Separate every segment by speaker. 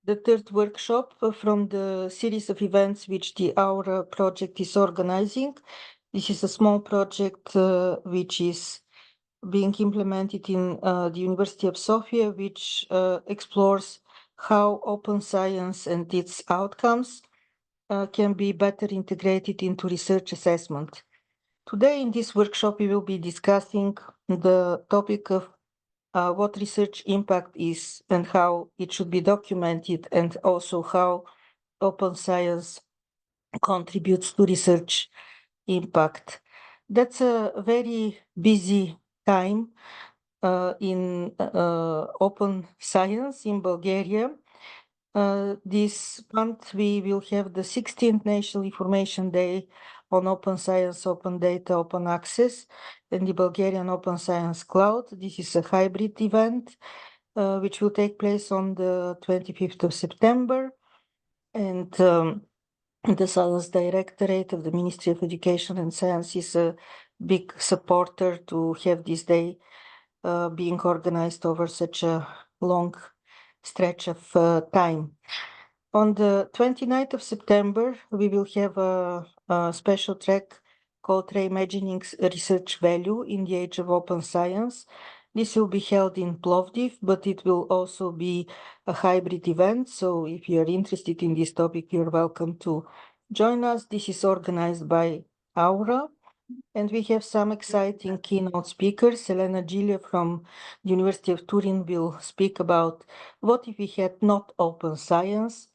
Speaker 1: third workshop from the series of events which the CoARA project is organizing. This is a small project which is being implemented in the University of Sofia, which explores how open science and its outcomes can be better integrated into research assessment. Today in this workshop, we will be discussing the topic of what research impact is and how it should be documented, and also how open science contributes to research impact. That's a very busy time in open science in Bulgaria. This month we will have the 16th National Information Day on Open Science, Open Data, Open Access, and the Bulgarian Open Science Cloud. This is a hybrid event which will take place on the 25th of September. And the Science Directorate of the Ministry of Education and Science is a big supporter to have this day being organized over such a long stretch of time. On the 29th of September, we will have a special track called Reimagining Research Value in the Age of Open Science. This will be held in Plovdiv, but it will also be a hybrid event. So if you're interested in this topic, you're welcome to join us. This is organized by CoARA. And we have some exciting keynote speakers. Elena Gilia from the University of Turin will speak about what if we had not open science.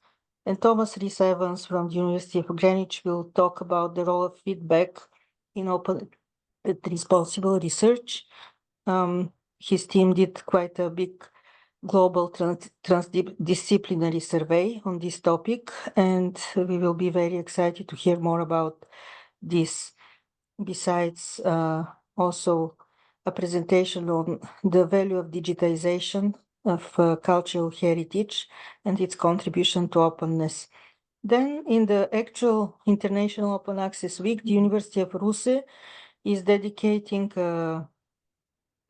Speaker 1: And Thomas Rhys-Evans from the University of Greenwich will talk about the role of feedback in open responsible research. His team did quite a big global transdisciplinary survey on this topic, and we will be very excited to hear more about this. Besides, also a presentation on the value of digitization of cultural heritage and its contribution to openness. Then in the actual International Open Access Week, the University of Russe is dedicating a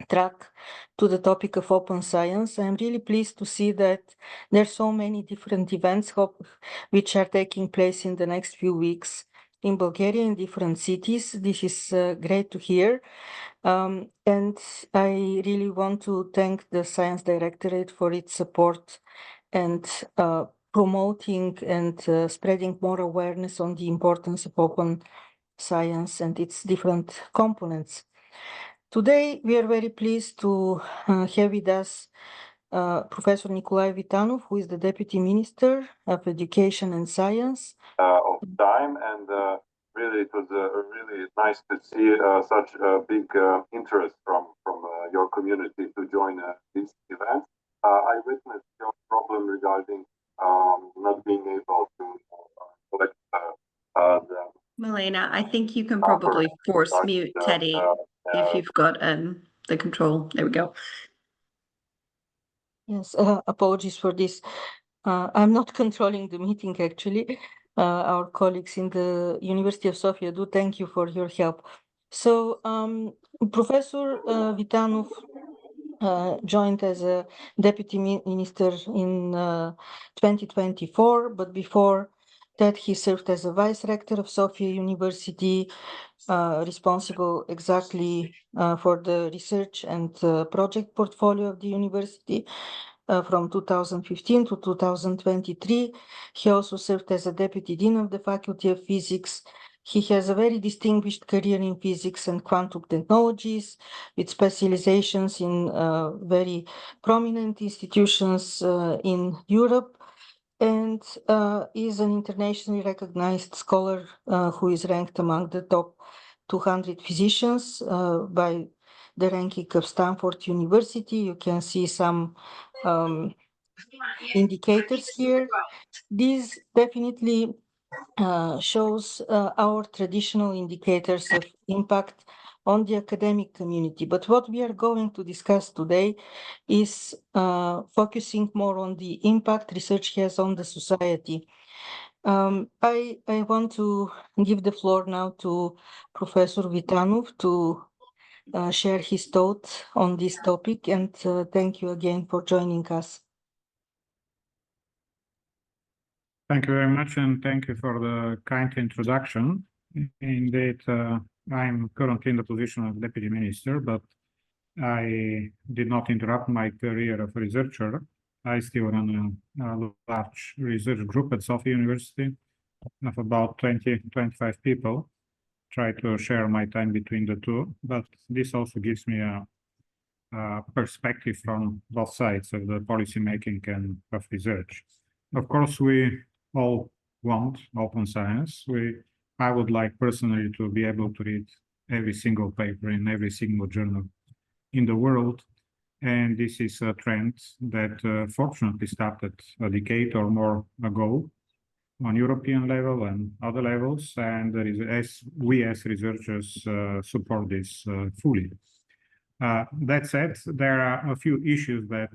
Speaker 1: track to the topic of open science. I'm really pleased to see that there are so many different events which are taking place in the next few weeks in Bulgaria, in different cities. This is great to hear. And I really want to thank the Science Directorate for its support and promoting and spreading more awareness on the importance of open science and its different components. Today, we are very pleased to have with us Professor Nicolae Vitanov, who is the Deputy Minister of Education and Science.
Speaker 2: Of time, and really it was really nice to see such a big interest from your community to join this event. I witnessed your problem regarding not being able to collect the
Speaker 3: Milena, I think you can probably force mute Teddy if you've got the control. There we go.
Speaker 1: Yes, apologies for this. I'm not controlling the meeting, actually. Our colleagues in the University of Sofia do thank you for your help. So Professor Vitanov joined as a deputy minister in 2024, but before that he served as a vice rector of Sofia University, responsible exactly for the research and project portfolio of the university. From 2015 to 2023. He also served as a deputy dean of the Faculty of Physics. He has a very distinguished career in physics and quantum technologies, with specializations in very prominent institutions in Europe, and is an internationally recognized scholar who is ranked among the top 200 physicians by the ranking of Stanford University. You can see some indicators here. This definitely shows our traditional indicators of impact on the academic community. But what we are going to discuss today is focusing more on the impact research has on the society. I want to give the floor now to Professor Vitanov to share his thoughts on this topic. And thank you again for joining us.
Speaker 4: Thank you very much, and thank you for the kind introduction. Indeed, I'm currently in the position of Deputy Minister, but I did not interrupt my career of researcher. I still run a large research group at Sofia University of about 20-25 people. Try to share my time between the two, but this also gives me a perspective from both sides of the policy making and of research. Of course, we all want open science. I would like personally to be able to read every single paper in every single journal in the world. And this is a trend that fortunately started a decade or more ago on European level and other levels. And there is, we as researchers support this fully. That said, there are a few issues that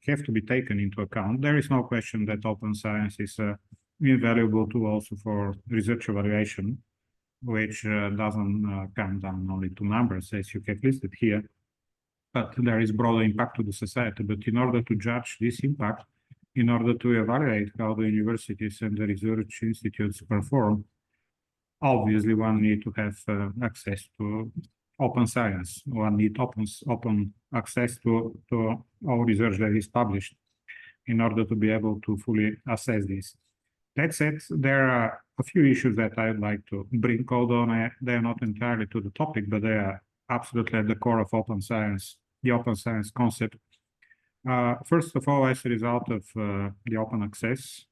Speaker 4: have to be taken into account. There is no question that open science is an invaluable tool also for research evaluation, which doesn't come down only to numbers as you have listed here, but there is broader impact to the society. But in order to judge this impact, in order to evaluate how the universities and the research institutes perform, obviously one needs to have access to open science. One needs open access to all research that is published in order to be able to fully assess this. That said, there are a few issues that I'd like to bring, although they are not entirely to the topic, but they are absolutely at the core of open science, the open science concept. First of all, as a result of the open access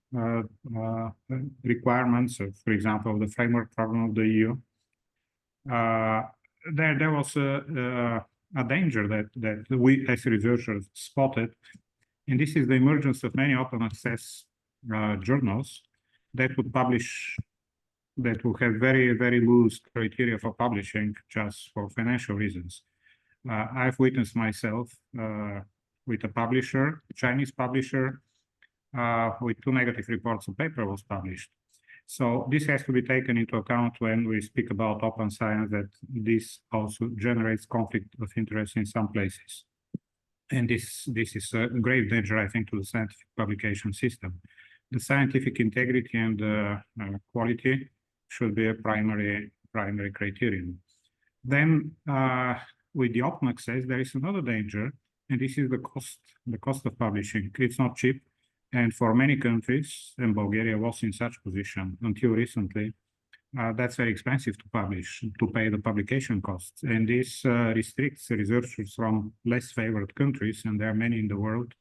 Speaker 4: requirements, for example, the framework program of the EU, there was a danger that we as researchers spotted, and this is the emergence of many open access journals that would publish, that will have very, very loose criteria for publishing just for financial reasons. I've witnessed myself with a publisher, Chinese publisher, with 2 negative reports a paper was published. So this has to be taken into account when we speak about open science, that this also generates conflict of interest in some places. And this is a grave danger, I think, to the scientific publication system. The scientific integrity and quality should be a primary criterion. Then with the open access, there is another danger, and this is the cost of publishing. It's not cheap. And for many countries, and Bulgaria was in such position until recently, that's very expensive to publish, to pay the publication costs. And this restricts researchers from less favored countries, and there are many in the world,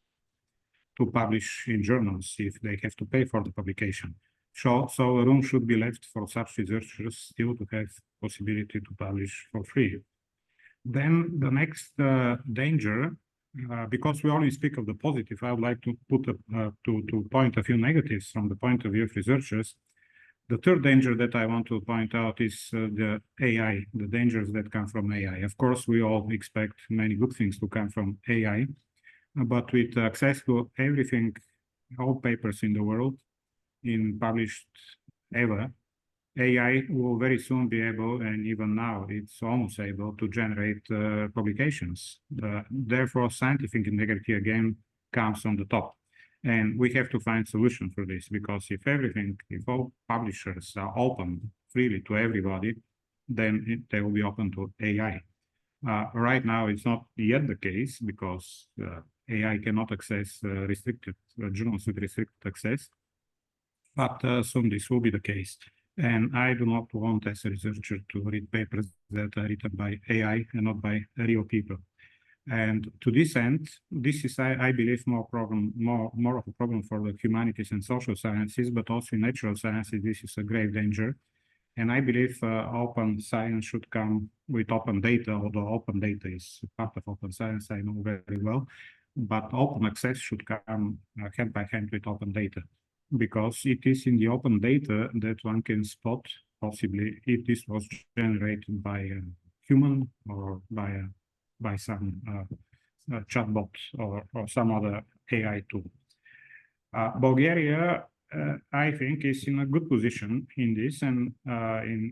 Speaker 4: to publish in journals if they have to pay for the publication. So a room should be left for such researchers still to have possibility to publish for free. Then the next danger, because we only speak of the positive, I would like to put to point a few negatives from the point of view of researchers. The third danger that I want to point out is the AI, the dangers that come from AI. Of course, we all expect many good things to come from AI, but with access to everything, all papers in the world, in published ever, AI will very soon be able, and even now it's almost able, to generate publications. Therefore, scientific integrity again comes on the top. And we have to find solution for this, because if all publishers are open freely to everybody, then they will be open to AI. Right now, it's not yet the case, because AI cannot access restricted journals with restricted access, but soon this will be the case. And I do not want as a researcher to read papers that are written by AI and not by real people. And to this end, this is, I believe, more of a problem for the humanities and social sciences, but also in natural sciences, this is a grave danger. And I believe open science should come with open data, although open data is part of open science, I know very well. But open access should come hand by hand with open data, because it is in the open data that one can spot possibly if this was generated by a human or by some chatbot or some other AI tool. Bulgaria I think, is in a good position in this and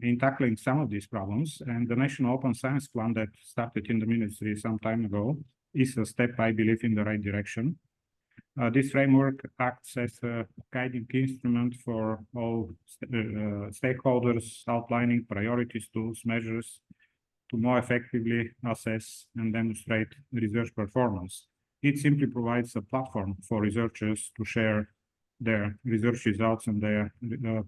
Speaker 4: in tackling some of these problems. And the National Open Science Plan that started in the ministry some time ago is a step, I believe, in the right direction. This framework acts as a guiding instrument for all stakeholders, outlining priorities, tools, measures to more effectively assess and demonstrate research performance. It simply provides a platform for researchers to share their research results and their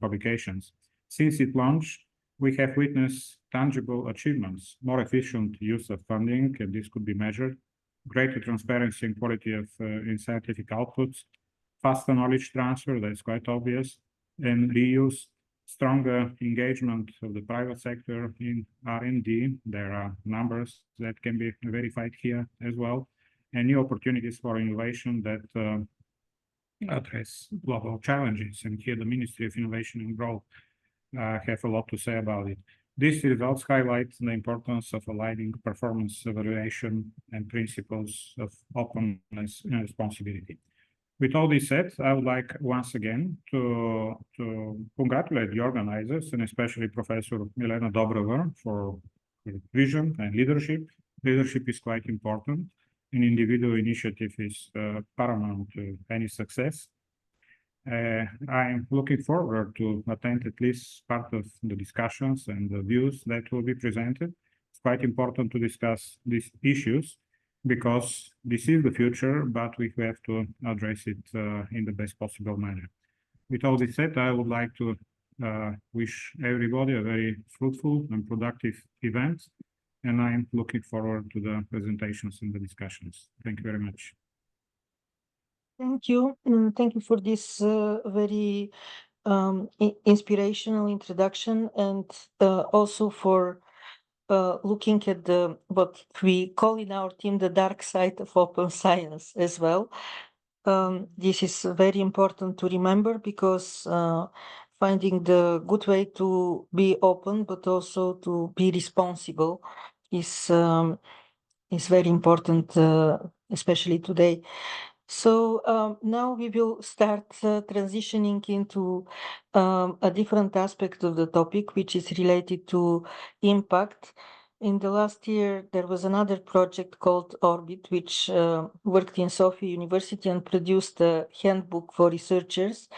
Speaker 4: publications. Since its launch, we have witnessed tangible achievements, more efficient use of funding, and this could be measured, greater transparency and quality of in scientific outputs, faster knowledge transfer, that's quite obvious, and reuse, stronger engagement of the private sector in R&D. There are numbers that can be verified here as well, and new opportunities for innovation that address global challenges. And here the Ministry of Innovation and Growth have a lot to say about it. These results highlight the importance of aligning performance evaluation and principles of openness and responsibility. With all this said, I would like once again to congratulate the organizers and especially Professor Milena Dobrova for her vision and leadership. Leadership is quite important. An individual initiative is paramount to any success. I'm looking forward to attend at least part of the discussions and the views that will be presented. It's quite important to discuss these issues because this is the future, but we have to address it in the best possible manner. With all this said, I would like to wish everybody a very fruitful and productive event, and I'm looking forward to the presentations and the discussions. Thank you very much.
Speaker 1: Thank you. Thank you for this very inspirational introduction, and also for looking at what we call in our team the dark side of open science as well. This is very important to remember because finding the good way to be open but also to be responsible is very important, especially today. So now we will start transitioning into a different aspect of the topic, which is related to impact. In the last year, there was another project called Orbit, which worked in Sofia University and produced a handbook for researchers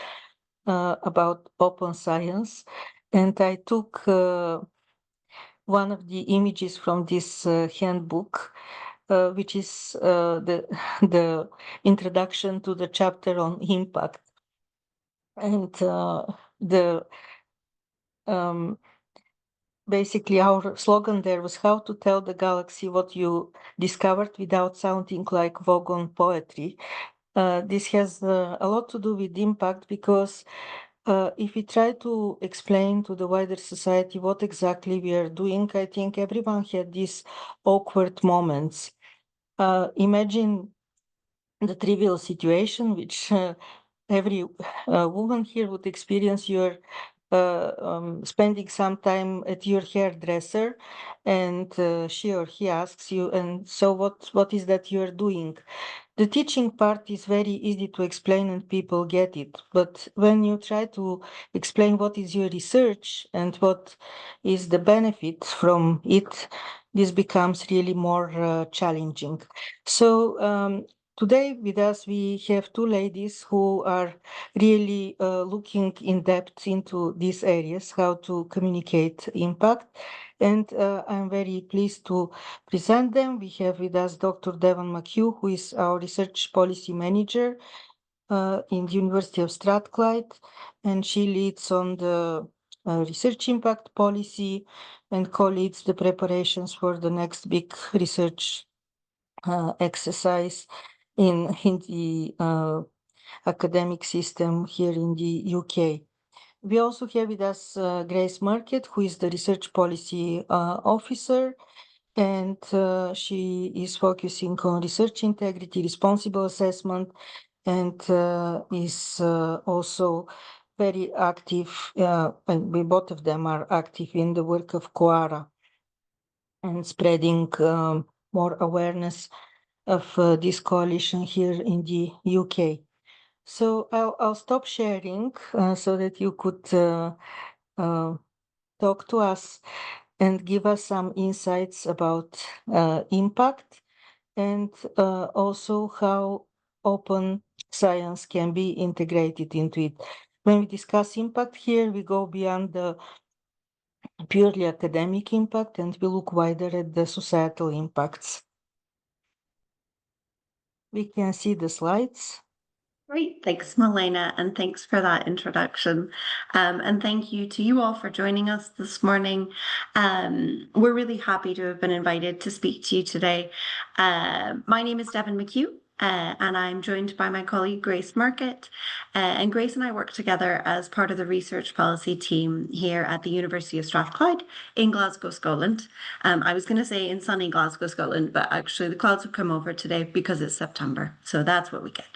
Speaker 1: about open science. And I took one of the images from this handbook, which is the introduction to the chapter on impact. And basically our slogan there was how to tell the galaxy what you discovered without sounding like Vogon poetry. This has a lot to do with impact because if we try to explain to the wider society what exactly we are doing, I think everyone had these awkward moments. Imagine the trivial situation which every woman here would experience. You're spending some time at your hairdresser and she or he asks you, and so what is that you're doing? The teaching part is very easy to explain and people get it. But when you try to explain what is your research and what is the benefit from it, this becomes really more challenging. So today with us, we have two ladies who are really looking in depth into these areas, how to communicate impact. And I'm very pleased to present them. We have with us Dr. Devon McHugh, who is our research policy manager in the University of Strathclyde, and she leads on the research impact policy and co-leads the preparations for the next big research exercise in the academic system here in the UK. We also have with us Grace Murkett, who is the research policy officer, and she is focusing on research integrity, responsible assessment, and is also very active, and we both of them are active in the work of CoARA and spreading more awareness of this coalition here in the UK. So I'll stop sharing so that you could talk to us and give us some insights about impact and also how open science can be integrated into it. When we discuss impact here, we go beyond the purely academic impact and we look wider at the societal impacts. We can see the slides.
Speaker 3: Great, thanks Milena, and thanks for that introduction. And thank you to you all for joining us this morning. We're really happy to have been invited to speak to you today. My name is Devon McHugh. And I'm joined by my colleague Grace Murkett. And Grace and I work together as part of the research policy team here at the University of Strathclyde in Glasgow, Scotland. I was going to say in sunny Glasgow, Scotland, but actually the clouds have come over today because it's September. So that's what we get.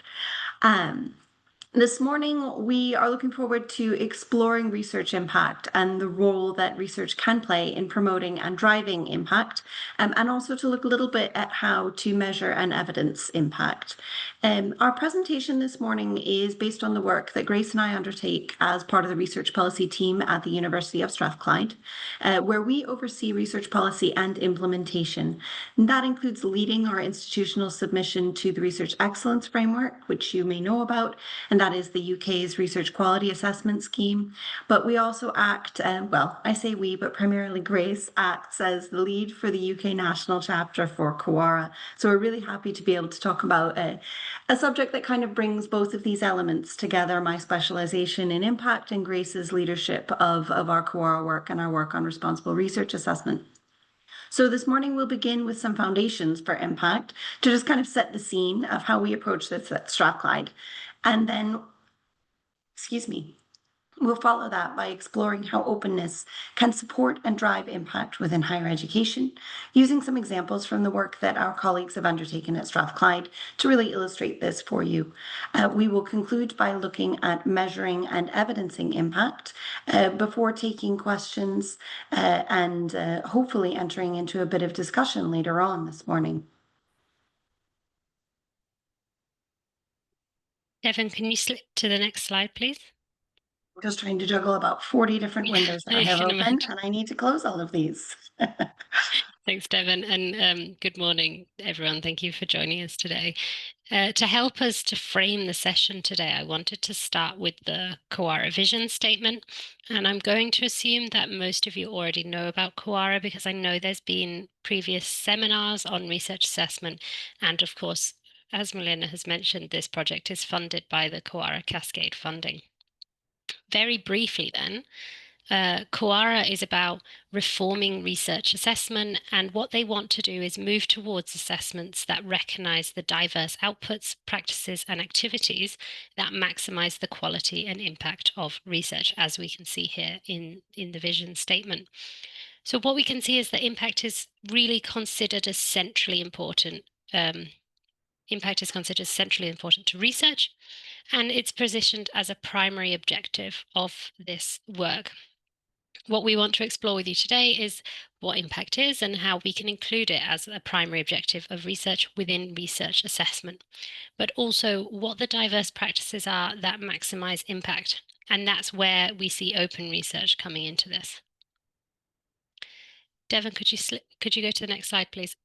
Speaker 3: This morning, we are looking forward to exploring research impact and the role that research can play in promoting and driving impact, and also to look a little bit at how to measure and evidence impact. Our presentation this morning is based on the work that Grace and I undertake as part of the research policy team at the University of Strathclyde, where we oversee research policy and implementation. And that includes leading our institutional submission to the Research Excellence Framework, which you may know about, and that is the UK's Research Quality Assessment Scheme. But we also act, well, I say we, but primarily Grace acts as the lead for the UK National Chapter for CoARA. So we're really happy to be able to talk about a subject that kind of brings both of these elements together, my specialisation in impact and Grace's leadership of our CoARA work and our work on responsible research assessment. So this morning we'll begin with some foundations for impact to just kind of set the scene of how we approach this at Strathclyde. And then, we'll follow that by exploring how openness can support and drive impact within higher education, using some examples from the work that our colleagues have undertaken at Strathclyde to really illustrate this for you. We will conclude by looking at measuring and evidencing impact before taking questions and hopefully entering into a bit of discussion later on this morning.
Speaker 5: Devon, can you slip to the next slide, please?
Speaker 3: I'm just trying to juggle about 40 different windows that I have open, and I need to close all of these.
Speaker 5: Thanks, Devon, and good morning, everyone. Thank you for joining us today. To help us to frame the session today, I wanted to start with the CoARA vision statement, and I'm going to assume that most of you already know about CoARA because I know there's been previous seminars on research assessment, and of course, as Milena has mentioned, this project is funded by the CoARA Cascade funding. Very briefly then, CoARA is about reforming research assessment, and what they want to do is move towards assessments that recognise the diverse outputs, practices and activities that maximise the quality and impact of research, as we can see here in the vision statement. So what we can see is that impact is really considered as centrally important. Impact is considered centrally important to research, and it's positioned as a primary objective of this work. What we want to explore with you today is what impact is and how we can include it as a primary objective of research within research assessment, but also what the diverse practices are that maximize impact. And that's where we see open research coming into this. Devon, could you go to the next slide, please?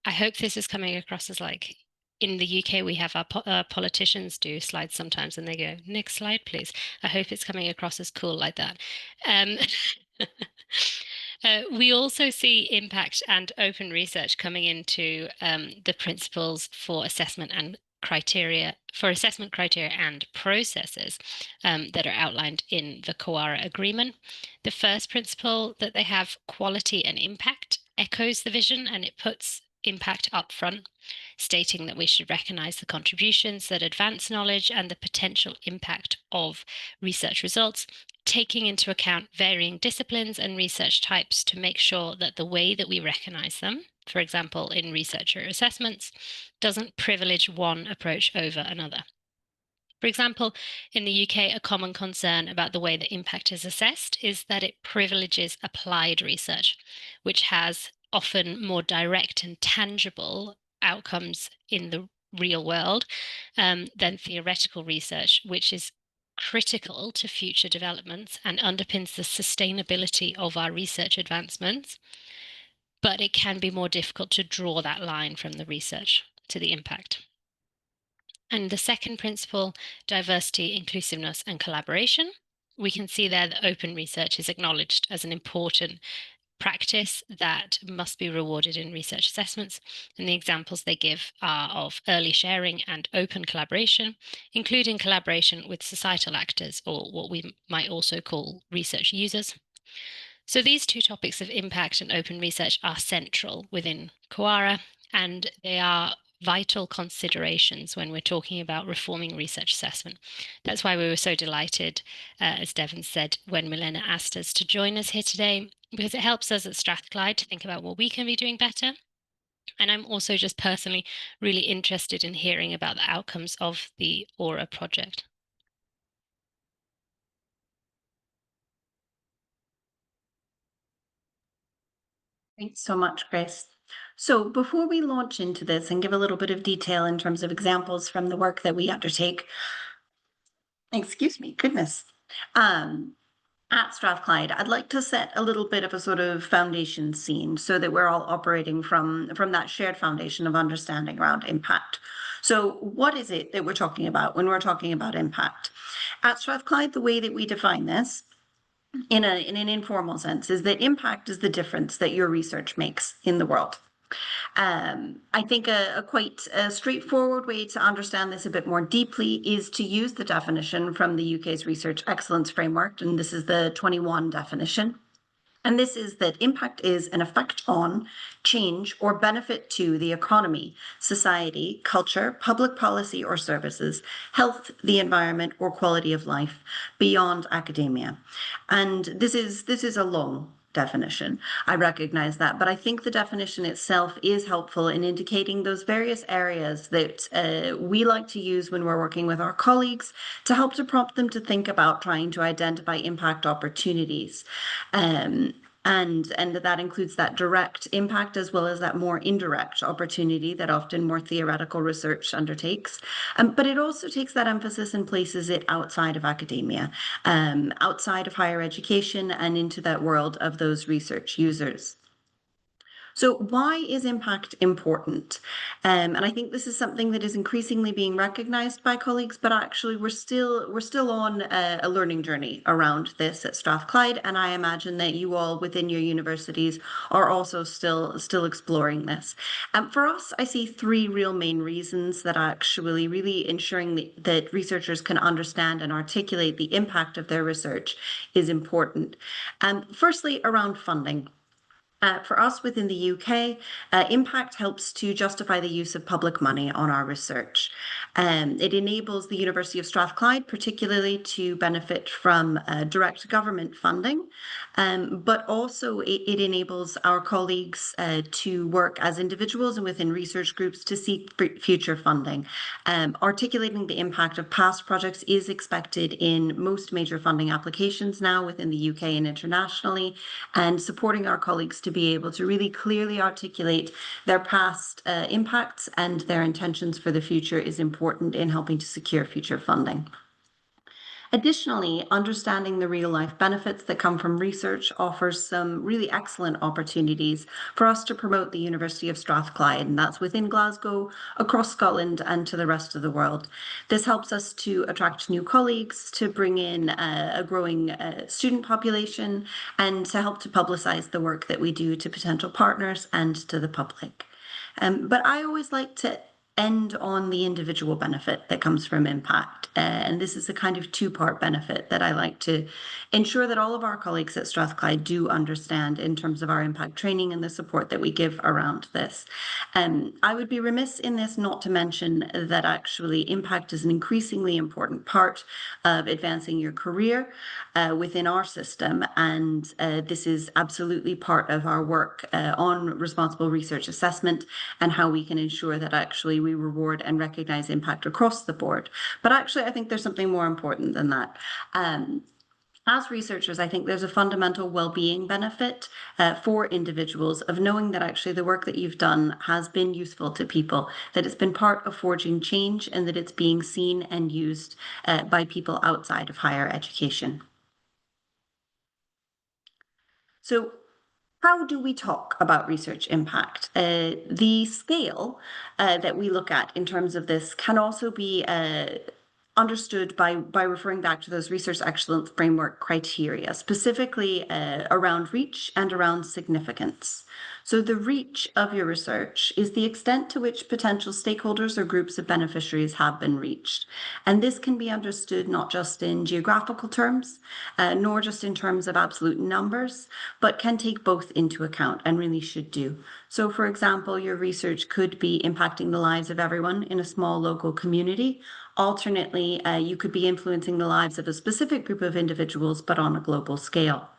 Speaker 5: I hope this is coming across as like, in the UK, we have our politicians do slides sometimes and they go, next slide, please. I hope it's coming across as cool like that. We also see impact and open research coming into the principles for assessment and criteria, and processes that are outlined in the CoARA agreement. The first principle that they have, quality and impact, echoes the vision, and it puts impact up front, stating that we should recognise the contributions that advance knowledge and the potential impact of research results, taking into account varying disciplines and research types to make sure that the way that we recognise them, for example, in researcher assessments, doesn't privilege one approach over another. For example, in the UK, a common concern about the way that impact is assessed is that it privileges applied research, which has often more direct and tangible outcomes in the real world than theoretical research, which is critical to future developments and underpins the sustainability of our research advancements. But it can be more difficult to draw that line from the research to the impact. And the second principle, diversity, inclusiveness, and collaboration, we can see there that open research is acknowledged as an important practice that must be rewarded in research assessments. And the examples they give are of early sharing and open collaboration, including collaboration with societal actors, or what we might also call research users. So these two topics of impact and open research are central within CoARA, and they are vital considerations when we're talking about reforming research assessment. That's why we were so delighted, as Devon said, when Milena asked us to join us here today, because it helps us at Strathclyde to think about what we can be doing better. And I'm also just personally really interested in hearing about the outcomes of the CoARA project.
Speaker 3: Thanks so much, Grace. So before we launch into this and give a little bit of detail in terms of examples from the work that we undertake, excuse me, goodness, at Strathclyde, I'd like to set a little bit of a sort of foundation scene so that we're all operating from that shared foundation of understanding around impact. So what is it that we're talking about when we're talking about impact? At Strathclyde, the way that we define this in an informal sense is that impact is the difference that your research makes in the world. I think a quite straightforward way to understand this a bit more deeply is to use the definition from the UK's Research Excellence Framework, and this is the 21 definition. And this is that impact is an effect on, change, or benefit to the economy, society, culture, public policy or services, health, the environment, or quality of life beyond academia. And this is a long definition. I recognize that, but I think the definition itself is helpful in indicating those various areas that we like to use when we're working with our colleagues to help to prompt them to think about trying to identify impact opportunities. And that includes that direct impact as well as that more indirect opportunity that often more theoretical research undertakes. But it also takes that emphasis and places it outside of academia, outside of higher education and into that world of those research users. So why is impact important? And I think this is something that is increasingly being recognized by colleagues, but actually we're still on a learning journey around this at Strathclyde, and I imagine that you all within your universities are also still exploring this. For us, I see three real main reasons that actually really ensuring that researchers can understand and articulate the impact of their research is important. Firstly, around funding. For us within the UK, impact helps to justify the use of public money on our research. It enables the University of Strathclyde particularly to benefit from direct government funding, but also it enables our colleagues to work as individuals and within research groups to seek future funding. Articulating the impact of past projects is expected in most major funding applications now within the UK and internationally, and supporting our colleagues to be able to really clearly articulate their past impacts and their intentions for the future is important in helping to secure future funding. Additionally, understanding the real-life benefits that come from research offers some really excellent opportunities for us to promote the University of Strathclyde, and that's within Glasgow, across Scotland, and to the rest of the world. This helps us to attract new colleagues, to bring in a growing student population, and to help to publicise the work that we do to potential partners and to the public. But I always like to end on the individual benefit that comes from impact. And this is a kind of two-part benefit that I like to ensure that all of our colleagues at Strathclyde do understand in terms of our impact training and the support that we give around this. I would be remiss in this not to mention that actually impact is an increasingly important part of advancing your career within our system. And this is absolutely part of our work on responsible research assessment and how we can ensure that actually we reward and recognize impact across the board. But actually, I think there's something more important than that. As researchers, I think there's a fundamental well-being benefit for individuals of knowing that actually the work that you've done has been useful to people, that it's been part of forging change, and that it's being seen and used by people outside of higher education. So how do we talk about research impact? The scale that we look at in terms of this can also be understood by referring back to those research excellence framework criteria, specifically around reach and around significance. So the reach of your research is the extent to which potential stakeholders or groups of beneficiaries have been reached. And this can be understood not just in geographical terms, nor just in terms of absolute numbers, but can take both into account and really should do. So for example, your research could be impacting the lives of everyone in a small local community. Alternately, you could be influencing the lives of a specific group of individuals, but on a global scale.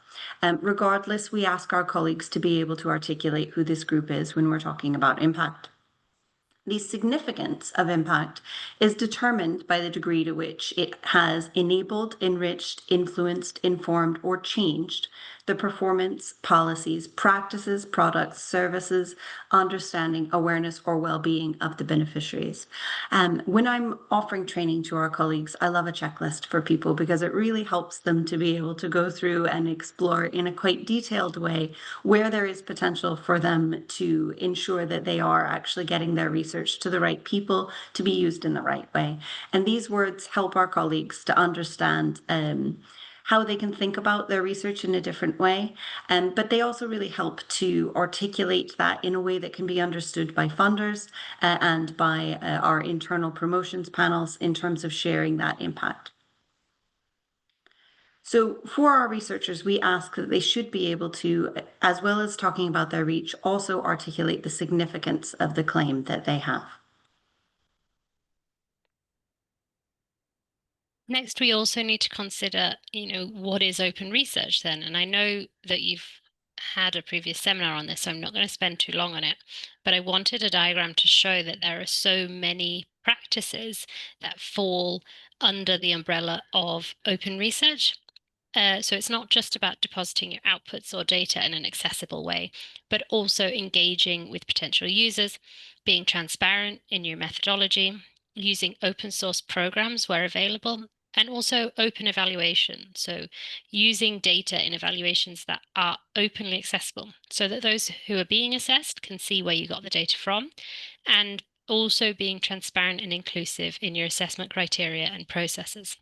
Speaker 3: Regardless, we ask our colleagues to be able to articulate who this group is when we're talking about impact. The significance of impact is determined by the degree to which it has enabled, enriched, influenced, informed, or changed the performance, policies, practices, products, services, understanding, awareness, or well-being of the beneficiaries. When I'm offering training to our colleagues, I love a checklist for people because it really helps them to be able to go through and explore in a quite detailed way where there is potential for them to ensure that they are actually getting their research to the right people to be used in the right way. And these words help our colleagues to understand how they can think about their research in a different way. But they also really help to articulate that in a way that can be understood by funders and by our internal promotions panels in terms of sharing that impact. So for our researchers, we ask that they should be able to, as well as talking about their reach, also articulate the significance of the claim that they have.
Speaker 5: Next, we also need to consider, what is open research then? And I know that you've had a previous seminar on this, so I'm not going to spend too long on it, but I wanted a diagram to show that there are so many practices that fall under the umbrella of open research. So it's not just about depositing your outputs or data in an accessible way, but also engaging with potential users, being transparent in your methodology, using open source programs where available, and also open evaluation. So using data in evaluations that are openly accessible so that those who are being assessed can see where you got the data from, and also being transparent and inclusive in your assessment criteria and processes.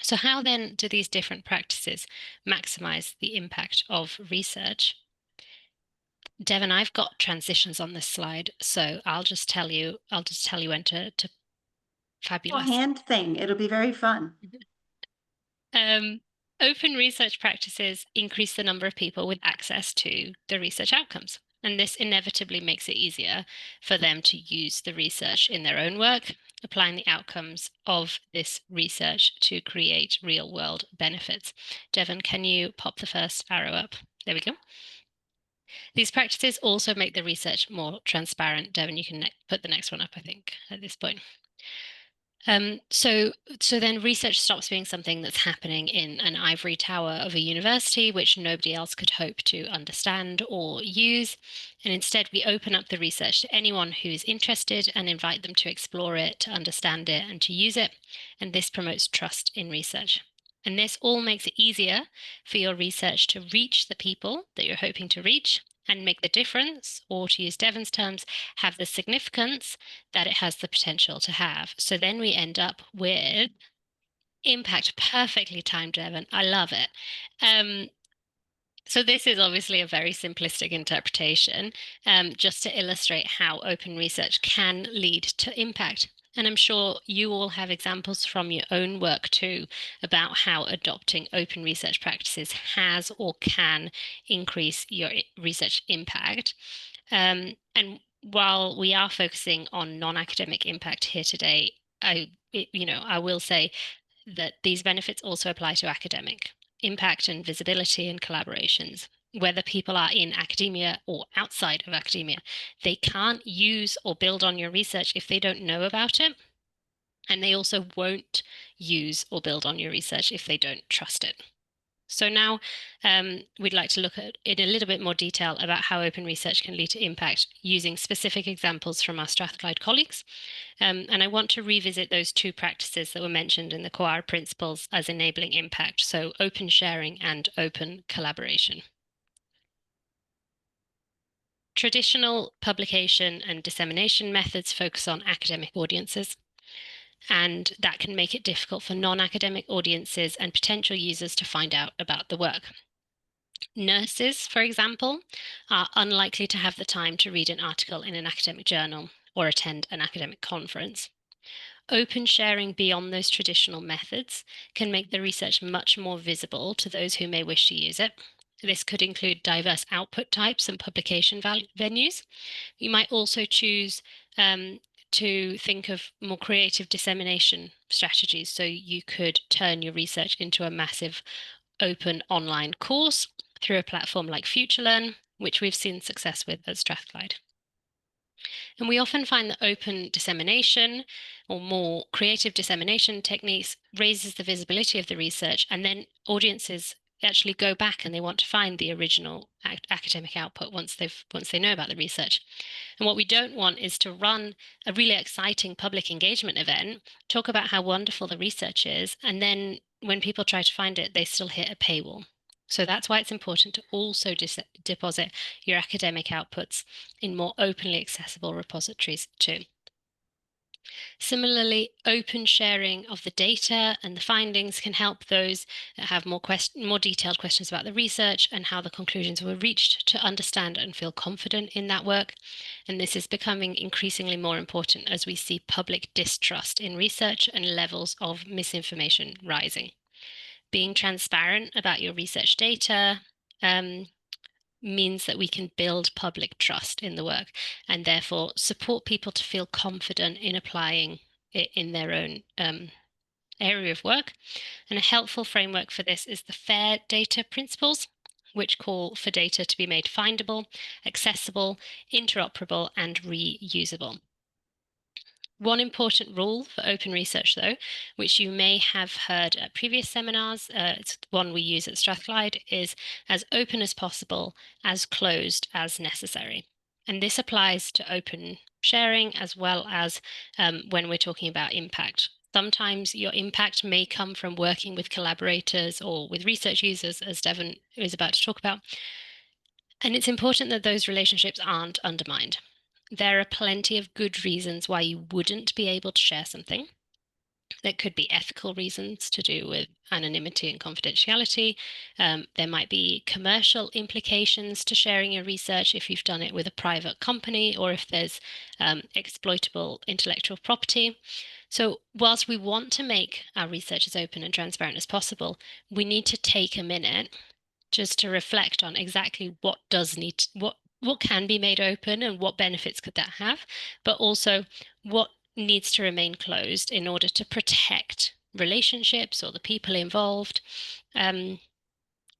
Speaker 5: So how then do these different practices maximize the impact of research? Devon, I've got transitions on this slide, so I'll just tell you when to fabulous.
Speaker 3: Hand thing, it'll be very fun.
Speaker 5: Open research practices increase the number of people with access to the research outcomes, and this inevitably makes it easier for them to use the research in their own work, applying the outcomes of this research to create real-world benefits. Devon, can you pop the first arrow up? There we go. These practices also make the research more transparent. Devon, you can put the next one up, I think, at this point. So then research stops being something that's happening in an ivory tower of a university, which nobody else could hope to understand or use. And instead, we open up the research to anyone who's interested and invite them to explore it, to understand it, and to use it. And this promotes trust in research. And this all makes it easier for your research to reach the people that you're hoping to reach and make the difference, or to use Devon's terms, have the significance that it has the potential to have. So then we end up with impact. Perfectly timed, Devon. I love it. So this is obviously a very simplistic interpretation, just to illustrate how open research can lead to impact. And I'm sure you all have examples from your own work too about how adopting open research practices has or can increase your research impact. And while we are focusing on non-academic impact here today, I will say that these benefits also apply to academic impact and visibility and collaborations. Whether people are in academia or outside of academia, they can't use or build on your research if they don't know about it. And they also won't use or build on your research if they don't trust it. So now we'd like to look at in a little bit more detail about how open research can lead to impact using specific examples from our Strathclyde colleagues. And I want to revisit those two practices that were mentioned in the CoARA principles as enabling impact, so open sharing and open collaboration. Traditional publication and dissemination methods focus on academic audiences, and that can make it difficult for non-academic audiences and potential users to find out about the work. Nurses, for example, are unlikely to have the time to read an article in an academic journal or attend an academic conference. Open sharing beyond those traditional methods can make the research much more visible to those who may wish to use it. This could include diverse output types and publication venues. You might also choose to think of more creative dissemination strategies. So you could turn your research into a massive open online course through a platform like FutureLearn, which we've seen success with at Strathclyde. And we often find that open dissemination or more creative dissemination techniques raises the visibility of the research, and then audiences actually go back and they want to find the original academic output once they know about the research. And what we don't want is to run a really exciting public engagement event, talk about how wonderful the research is, and then when people try to find it, they still hit a paywall. So that's why it's important to also deposit your academic outputs in more openly accessible repositories too. Similarly, open sharing of the data and the findings can help those that have more detailed questions about the research and how the conclusions were reached to understand and feel confident in that work. And this is becoming increasingly more important as we see public distrust in research and levels of misinformation rising. Being transparent about your research data means that we can build public trust in the work and therefore support people to feel confident in applying it in their own area of work. And a helpful framework for this is the FAIR data principles, which call for data to be made findable, accessible, interoperable, and reusable. One important rule for open research, though, which you may have heard at previous seminars, it's one we use at Strathclyde, is as open as possible, as closed as necessary. And this applies to open sharing as well as when we're talking about impact. Sometimes your impact may come from working with collaborators or with research users, as Devon is about to talk about. And it's important that those relationships aren't undermined. There are plenty of good reasons why you wouldn't be able to share something. There could be ethical reasons to do with anonymity and confidentiality. There might be commercial implications to sharing your research if you've done it with a private company or if there's exploitable intellectual property. So whilst we want to make our research as open and transparent as possible, we need to take a minute just to reflect on exactly what can be made open and what benefits could that have, but also what needs to remain closed in order to protect relationships or the people involved. And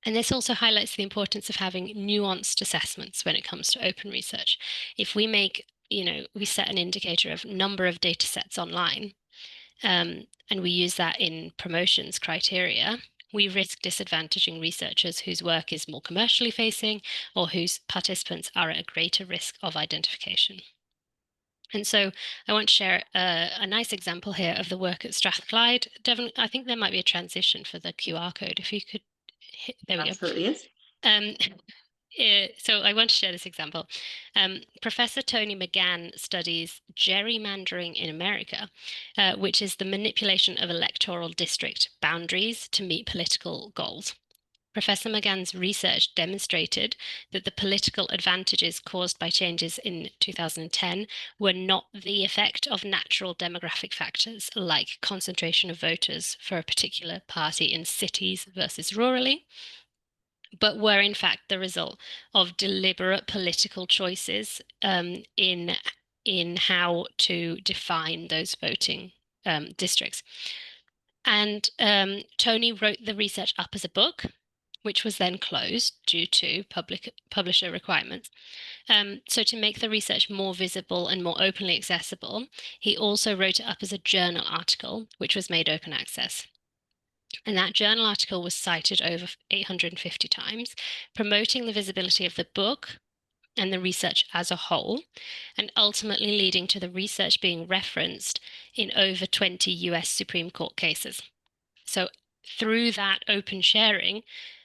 Speaker 5: this also highlights the importance of having nuanced assessments when it comes to open research. If we we set an indicator of number of data sets online, and we use that in promotions criteria, we risk disadvantaging researchers whose work is more commercially facing or whose participants are at a greater risk of identification. And so I want to share a nice example here of the work at Strathclyde. Devon, I think there might be a transition for the QR code. If you could hit, there we go.
Speaker 3: Absolutely.
Speaker 5: So I want to share this example. Professor Tony McGann studies gerrymandering in America, which is the manipulation of electoral district boundaries to meet political goals. Professor McGann's research demonstrated that the political advantages caused by changes in 2010 were not the effect of natural demographic factors like concentration of voters for a particular party in cities versus rurally, but were in fact the result of deliberate political choices in how to define those voting districts. And Tony wrote the research up as a book, which was then closed due to publisher requirements. So to make the research more visible and more openly accessible, he also wrote it up as a journal article, which was made open access. And that journal article was cited over 850 times, promoting the visibility of the book and the research as a whole, and ultimately leading to the research being referenced in over 20 US Supreme Court cases. So through that open sharing,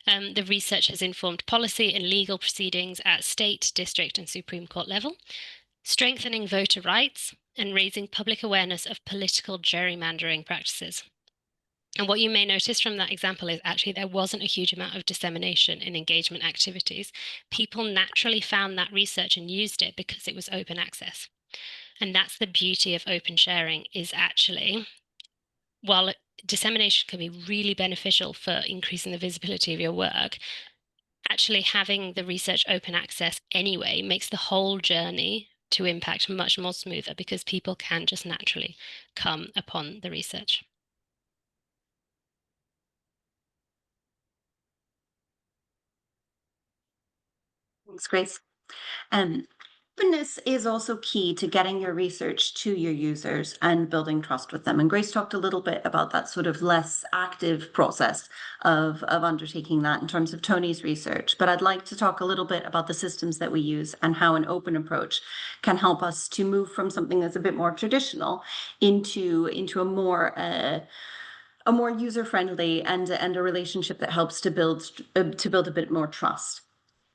Speaker 5: the research has informed policy and legal proceedings at state, district, and Supreme Court level, strengthening voter rights and raising public awareness of political gerrymandering practices. And what you may notice from that example is actually there wasn't a huge amount of dissemination in engagement activities. People naturally found that research and used it because it was open access. And that's the beauty of open sharing, is actually, while dissemination can be really beneficial for increasing the visibility of your work, actually having the research open access anyway makes the whole journey to impact much more smoother, because people can just naturally come upon the research.
Speaker 3: Thanks, Grace. Openness is also key to getting your research to your users and building trust with them. And Grace talked a little bit about that sort of less active process of undertaking that in terms of Tony's research. But I'd like to talk a little bit about the systems that we use and how an open approach can help us to move from something that's a bit more traditional into a more user-friendly and a relationship that helps to build a bit more trust.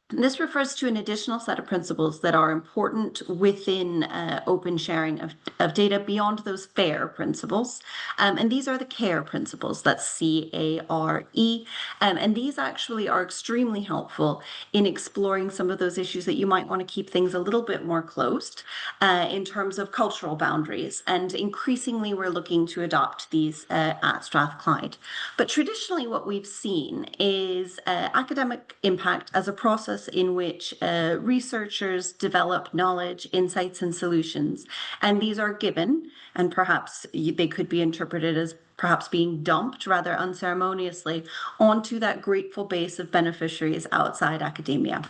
Speaker 3: This refers to an additional set of principles that are important within open sharing of data beyond those FAIR principles. And these are the CARE principles, that's C-A-R-E. And these actually are extremely helpful in exploring some of those issues that you might want to keep things a little bit more closed in terms of cultural boundaries. And increasingly, we're looking to adopt these at Strathclyde. But traditionally, what we've seen is academic impact as a process in which researchers develop knowledge, insights, and solutions. And these are given, and perhaps they could be interpreted as perhaps being dumped rather unceremoniously onto that grateful base of beneficiaries outside academia.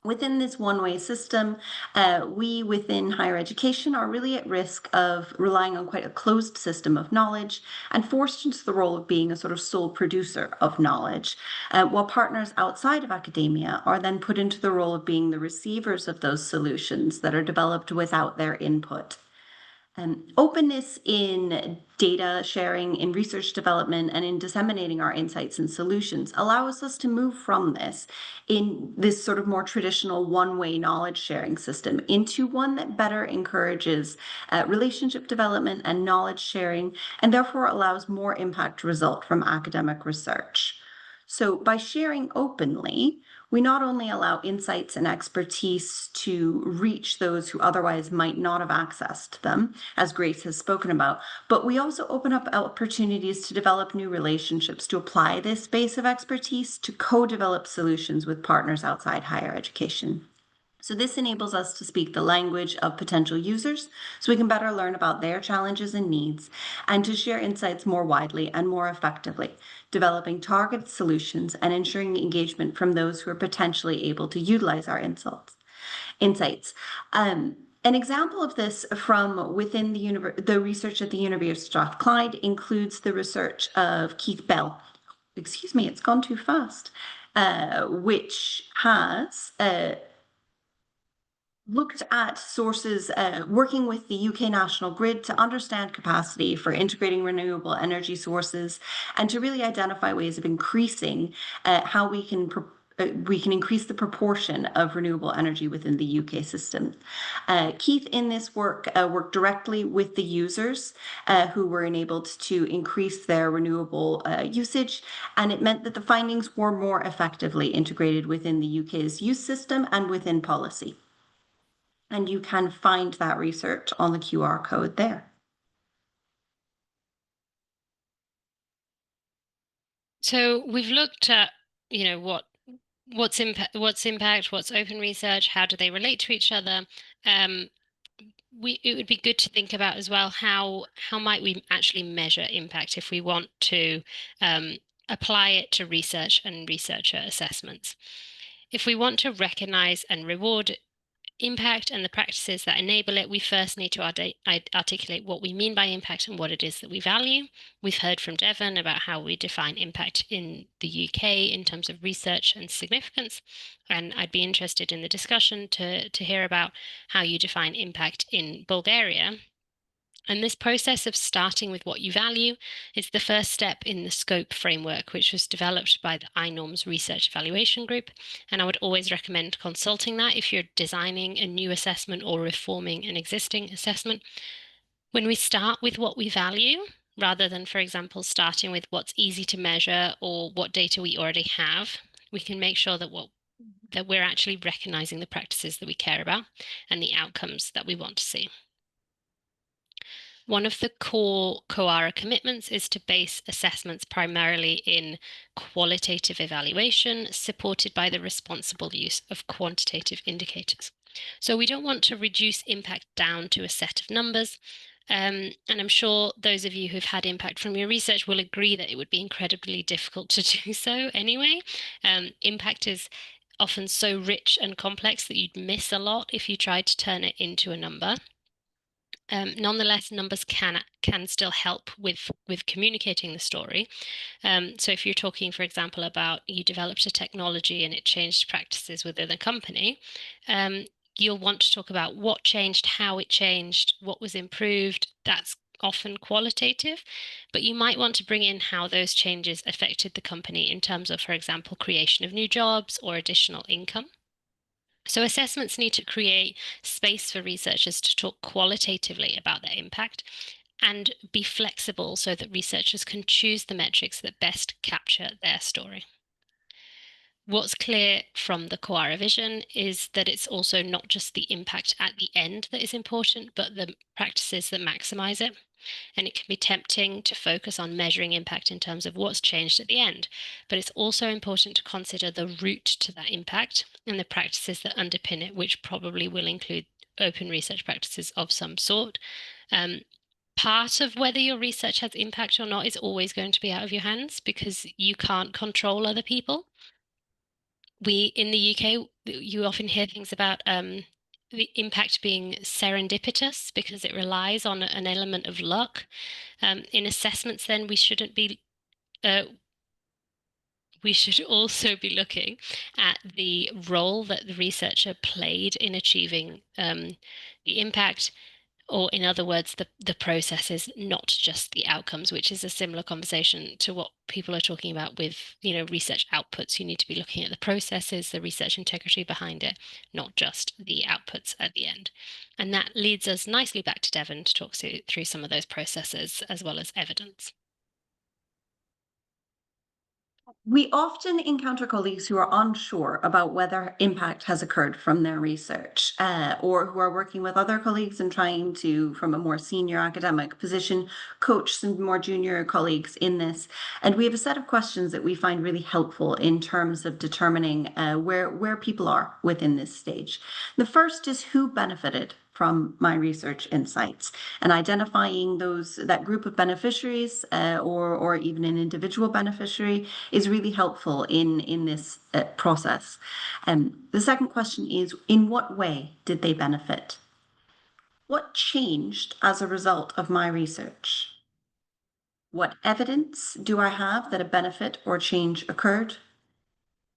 Speaker 3: Within this one-way system, we within higher education are really at risk of relying on quite a closed system of knowledge and forced into the role of being a sort of sole producer of knowledge, while partners outside of academia are then put into the role of being the receivers of those solutions that are developed without their input. Openness in data sharing, in research development, and in disseminating our insights and solutions allows us to move from this, in this sort of more traditional one-way knowledge sharing system, into one that better encourages relationship development and knowledge sharing, and therefore allows more impact to result from academic research. So by sharing openly, we not only allow insights and expertise to reach those who otherwise might not have access to them, as Grace has spoken about, but we also open up opportunities to develop new relationships, to apply this base of expertise to co-develop solutions with partners outside higher education. So this enables us to speak the language of potential users so we can better learn about their challenges and needs, and to share insights more widely and more effectively, developing targeted solutions and ensuring engagement from those who are potentially able to utilize our insights. An example of this from within the research at the University of Strathclyde includes the research of Keith Bell. Excuse me, it's gone too fast. Which has looked at sources, working with the UK National Grid to understand capacity for integrating renewable energy sources, and to really identify ways of increasing how we can increase the proportion of renewable energy within the UK system. Keith, in this work, worked directly with the users who were enabled to increase their renewable usage, and it meant that the findings were more effectively integrated within the UK's use system and within policy. And you can find that research on the QR code there.
Speaker 5: So we've looked at, what's impact, what's open research, how do they relate to each other? It would be good to think about as well how might we actually measure impact if we want to apply it to research and researcher assessments. If we want to recognize and reward impact and the practices that enable it, we first need to articulate what we mean by impact and what it is that we value. We've heard from Devon about how we define impact in the UK in terms of research and significance, and I'd be interested in the discussion to hear about how you define impact in Bulgaria. And this process of starting with what you value is the first step in the scope framework, which was developed by the iNorms Research Evaluation Group. And I would always recommend consulting that if you're designing a new assessment or reforming an existing assessment. When we start with what we value, rather than, for example, starting with what's easy to measure or what data we already have, we can make sure that we're actually recognizing the practices that we care about and the outcomes that we want to see. One of the core CoARA commitments is to base assessments primarily in qualitative evaluation, supported by the responsible use of quantitative indicators. So we don't want to reduce impact down to a set of numbers. And I'm sure those of you who've had impact from your research will agree that it would be incredibly difficult to do so anyway. Impact is often so rich and complex that you'd miss a lot if you tried to turn it into a number. Nonetheless, numbers can still help with communicating the story. So if you're talking, for example, about you developed a technology and it changed practices within a company, you'll want to talk about what changed, how it changed, what was improved. That's often qualitative, but you might want to bring in how those changes affected the company in terms of, for example, creation of new jobs or additional income. So assessments need to create space for researchers to talk qualitatively about their impact and be flexible so that researchers can choose the metrics that best capture their story. What's clear from the CoARA vision is that it's also not just the impact at the end that is important, but the practices that maximize it. And it can be tempting to focus on measuring impact in terms of what's changed at the end, but it's also important to consider the route to that impact and the practices that underpin it, which probably will include open research practices of some sort. Part of whether your research has impact or not is always going to be out of your hands because you can't control other people. In the UK, you often hear things about the impact being serendipitous because it relies on an element of luck. In assessments, then we shouldn't be. We should also be looking at the role that the researcher played in achieving the impact, or in other words, the processes, not just the outcomes, which is a similar conversation to what people are talking about with, research outputs. You need to be looking at the processes, the research integrity behind it, not just the outputs at the end. And that leads us nicely back to Devon to talk through some of those processes as well as evidence.
Speaker 3: We often encounter colleagues who are unsure about whether impact has occurred from their research, or who are working with other colleagues and trying to, from a more senior academic position, coach some more junior colleagues in this. And we have a set of questions that we find really helpful in terms of determining where people are within this stage. The first is who benefited from my research insights, and identifying that group of beneficiaries or even an individual beneficiary is really helpful in this process. The second question is, in what way did they benefit? What changed as a result of my research? What evidence do I have that a benefit or change occurred?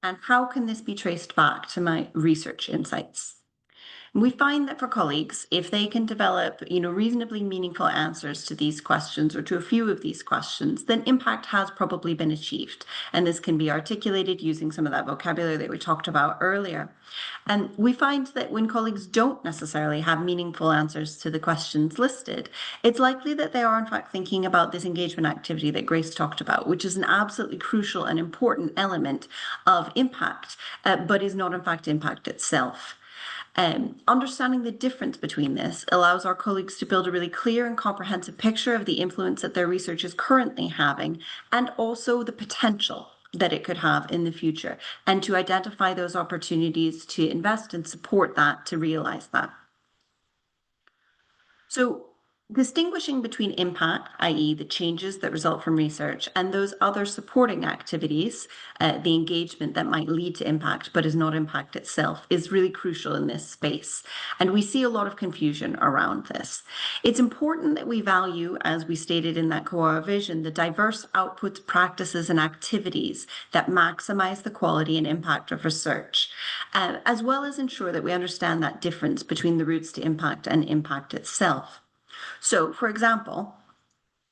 Speaker 3: And how can this be traced back to my research insights? We find that for colleagues, if they can develop, reasonably meaningful answers to these questions or to a few of these questions, then impact has probably been achieved. And this can be articulated using some of that vocabulary that we talked about earlier. And we find that when colleagues don't necessarily have meaningful answers to the questions listed, it's likely that they are in fact thinking about this engagement activity that Grace talked about, which is an absolutely crucial and important element of impact, but is not in fact impact itself. Understanding the difference between this allows our colleagues to build a really clear and comprehensive picture of the influence that their research is currently having, and also the potential that it could have in the future, and to identify those opportunities to invest and support that, to realize that. So Distinguishing between impact, i.e. the changes that result from research, and those other supporting activities, the engagement that might lead to impact but is not impact itself, is really crucial in this space. And we see a lot of confusion around this. It's important that we value, as we stated in that CoARA vision, the diverse outputs, practices, and activities that maximize the quality and impact of research, as well as ensure that we understand that difference between the routes to impact and impact itself. So, for example,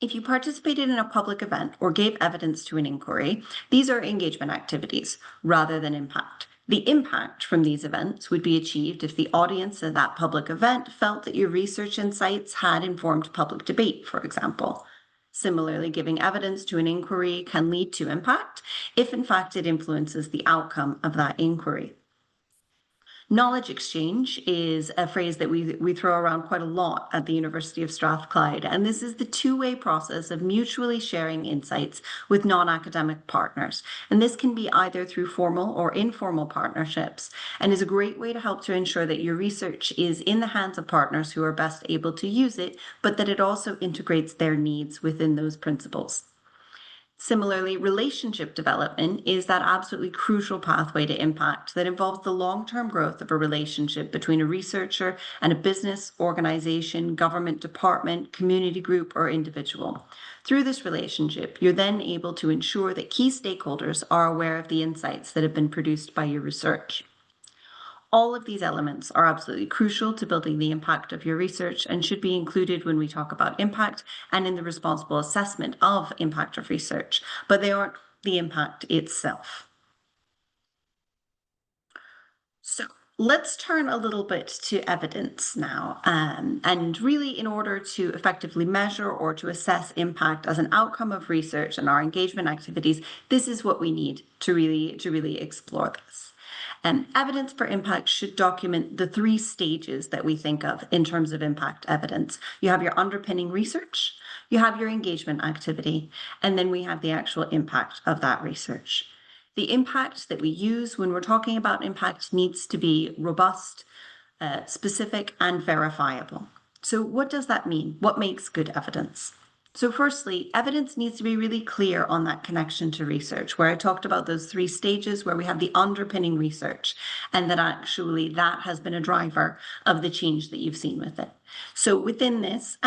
Speaker 3: if you participated in a public event or gave evidence to an inquiry, these are engagement activities rather than impact. The impact from these events would be achieved if the audience at that public event felt that your research insights had informed public debate, for example. Similarly, giving evidence to an inquiry can lead to impact if, in fact, it influences the outcome of that inquiry. Knowledge exchange is a phrase that we throw around quite a lot at the University of Strathclyde, and this is the two-way process of mutually sharing insights with non-academic partners. And this can be either through formal or informal partnerships, and is a great way to help to ensure that your research is in the hands of partners who are best able to use it, but that it also integrates their needs within those principles. Similarly, relationship development is that absolutely crucial pathway to impact that involves the long-term growth of a relationship between a researcher and a business, organization, government department, community group, or individual. Through this relationship, you're then able to ensure that key stakeholders are aware of the insights that have been produced by your research. All of these elements are absolutely crucial to building the impact of your research and should be included when we talk about impact and in the responsible assessment of impact of research, but they aren't the impact itself. So let's turn a little bit to evidence now. And really, in order to effectively measure or to assess impact as an outcome of research and our engagement activities, this is what we need to really explore this. Evidence for impact should document the three stages that we think of in terms of impact evidence. You have your underpinning research, you have your engagement activity, and then we have the actual impact of that research. The impact that we use when we're talking about impact needs to be robust, specific, and verifiable. So what does that mean? What makes good evidence? So firstly, evidence needs to be really clear on that connection to research, where I talked about those three stages where we have the underpinning research, and that actually that has been a driver of the change that you've seen with it. So within this,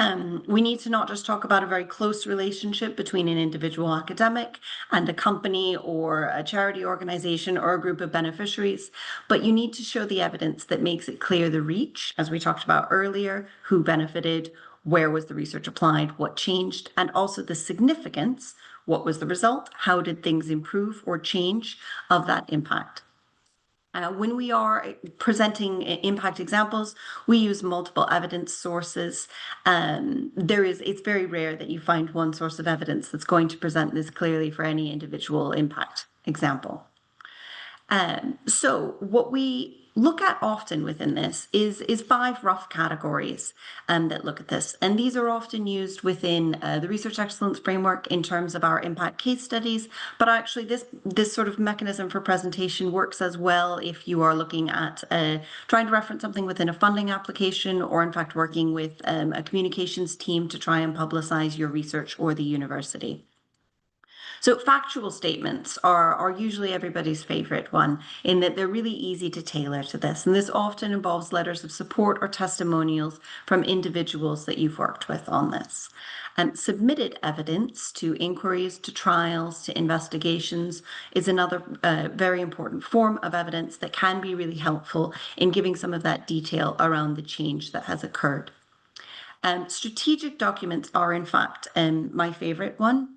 Speaker 3: we need to not just talk about a very close relationship between an individual academic and a company or a charity organization or a group of beneficiaries, but you need to show the evidence that makes it clear the reach, as we talked about earlier, who benefited, where was the research applied, what changed, and also the significance, what was the result, how did things improve or change of that impact. When we are presenting impact examples, we use multiple evidence sources. It's very rare that you find one source of evidence that's going to present this clearly for any individual impact example. So what we look at often within this is 5 rough categories that look at this. And these are often used within the research excellence framework in terms of our impact case studies. But actually this sort of mechanism for presentation works as well if you are looking at trying to reference something within a funding application, or in fact working with a communications team to try and publicize your research or the university. So factual statements are usually everybody's favorite one, in that they're really easy to tailor to this. And this often involves letters of support or testimonials from individuals that you've worked with on this. Submitted evidence to inquiries, to trials, to investigations is another very important form of evidence that can be really helpful in giving some of that detail around the change that has occurred. Strategic documents are, in fact, my favorite one,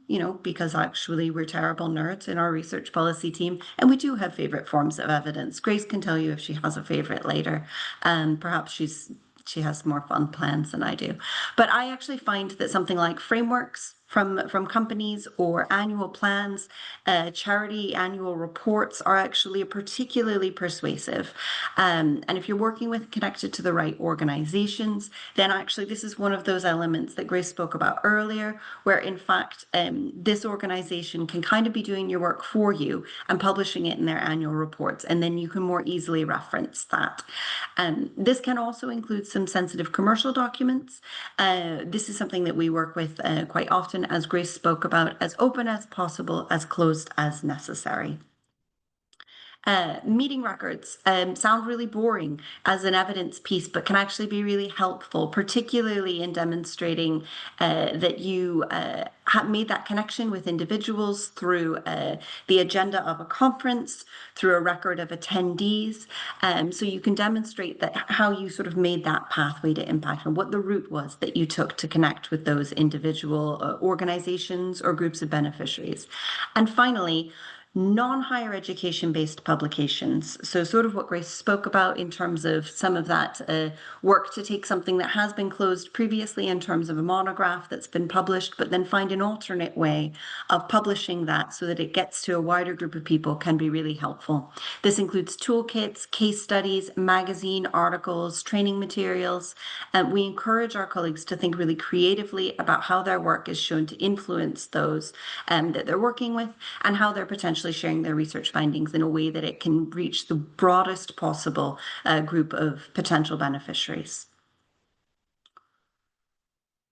Speaker 3: because actually we're terrible nerds in our research policy team, and we do have favorite forms of evidence. Grace can tell you if she has a favorite later. Perhaps she has more fun plans than I do. But I actually find that something like frameworks, from companies or annual plans, charity annual reports are actually particularly persuasive. And if you're working with connected to the right organizations, then actually this is one of those elements that Grace spoke about earlier, where in fact this organization can kind of be doing your work for you and publishing it in their annual reports, and then you can more easily reference that. This can also include some sensitive commercial documents. This is something that we work with quite often, as Grace spoke about, as open as possible, as closed as necessary. Meeting records sound really boring as an evidence piece, but can actually be really helpful, particularly in demonstrating that you have made that connection with individuals through the agenda of a conference, through a record of attendees. So you can demonstrate that how you sort of made that pathway to impact and what the route was that you took to connect with those individual organizations or groups of beneficiaries. And finally, non-higher education based publications. So sort of what Grace spoke about in terms of some of that work to take something that has been closed previously in terms of a monograph that's been published, but then find an alternate way of publishing that so that it gets to a wider group of people can be really helpful. This includes toolkits, case studies, magazine articles, training materials. We encourage our colleagues to think really creatively about how their work is shown to influence those that they're working with, and how they're potentially sharing their research findings in a way that it can reach the broadest possible group of potential beneficiaries.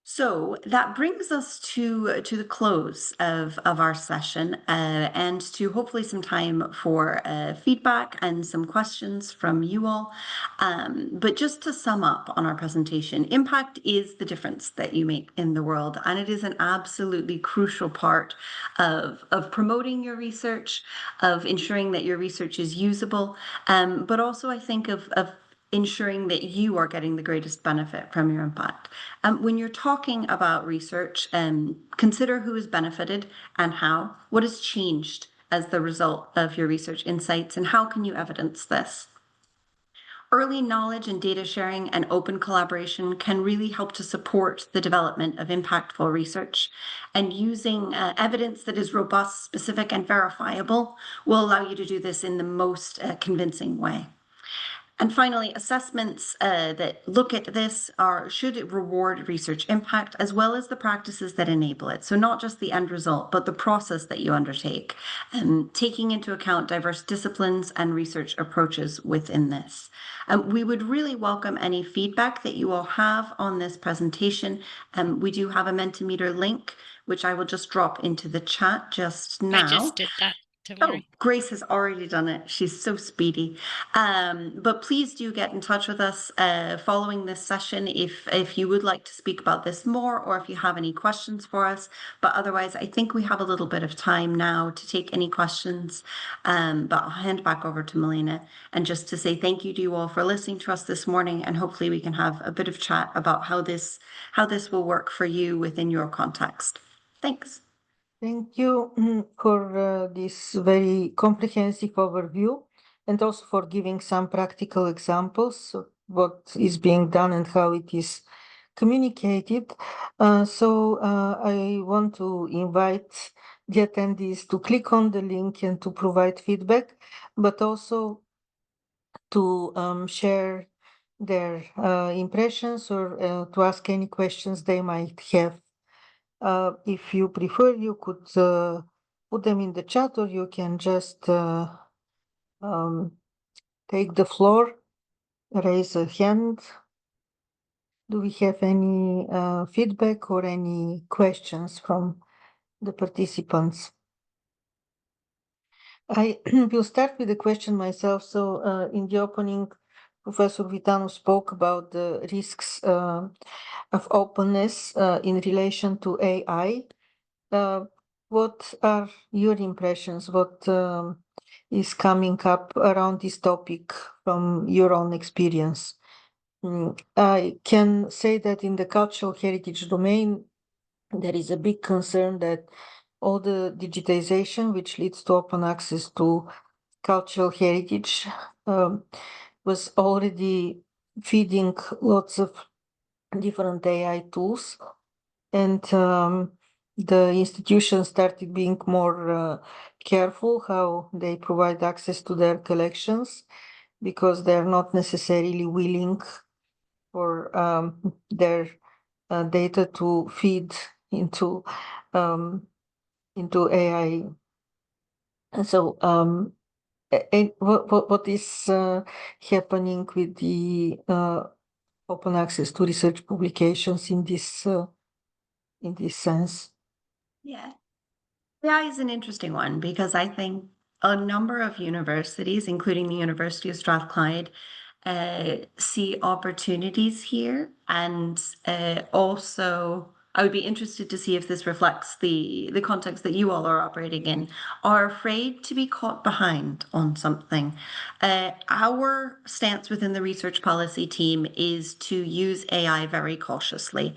Speaker 3: So that brings us to the close of our session and to hopefully some time for feedback and some questions from you all. But just to sum up on our presentation, impact is the difference that you make in the world, and it is an absolutely crucial part of promoting your research, of ensuring that your research is usable, but also I think of ensuring that you are getting the greatest benefit from your impact. When you're talking about research, consider who has benefited and how, what has changed as the result of your research insights, and how can you evidence this? Early knowledge and data sharing and open collaboration can really help to support the development of impactful research, and using evidence that is robust, specific, and verifiable will allow you to do this in the most convincing way. And finally, assessments that look at this should reward research impact as well as the practices that enable it. So not just the end result, but the process that you undertake, taking into account diverse disciplines and research approaches within this. We would really welcome any feedback that you all have on this presentation. We do have a Mentimeter link, which I will just drop into the chat just now.
Speaker 5: I just did that. Don't worry.
Speaker 3: Grace has already done it. She's so speedy. But please do get in touch with us following this session if you would like to speak about this more, or if you have any questions for us. But otherwise, I think we have a little bit of time now to take any questions. But I'll hand back over to Milena, and just to say thank you to you all for listening to us this morning, and hopefully we can have a bit of chat about how this will work for you within your context. Thanks.
Speaker 1: Thank you for this very comprehensive overview, and also for giving some practical examples of what is being done and how it is communicated. So I want to invite the attendees to click on the link and to provide feedback, but also to share their impressions, or to ask any questions they might have. If you prefer, you could put them in the chat, or you can just take the floor, raise a hand. Do we have any feedback or any questions from the participants? I will start with the question myself. So in the opening, Professor Vitanu spoke about the risks of openness in relation to AI. What are your impressions? What is coming up around this topic from your own experience? I can say that in the cultural heritage domain, there is a big concern that all the digitization, which leads to open access to cultural heritage, was already feeding lots of different AI tools. And the institutions started being more careful how they provide access to their collections, because they're not necessarily willing for their data to feed into AI. And so what is happening with the open access to research publications in this sense?
Speaker 3: Yeah. AI is an interesting one because I think a number of universities, including the University of Strathclyde, see opportunities here. And also, I would be interested to see if this reflects the context that you all are operating in, are afraid to be caught behind on something. Our stance within the research policy team is to use AI very cautiously.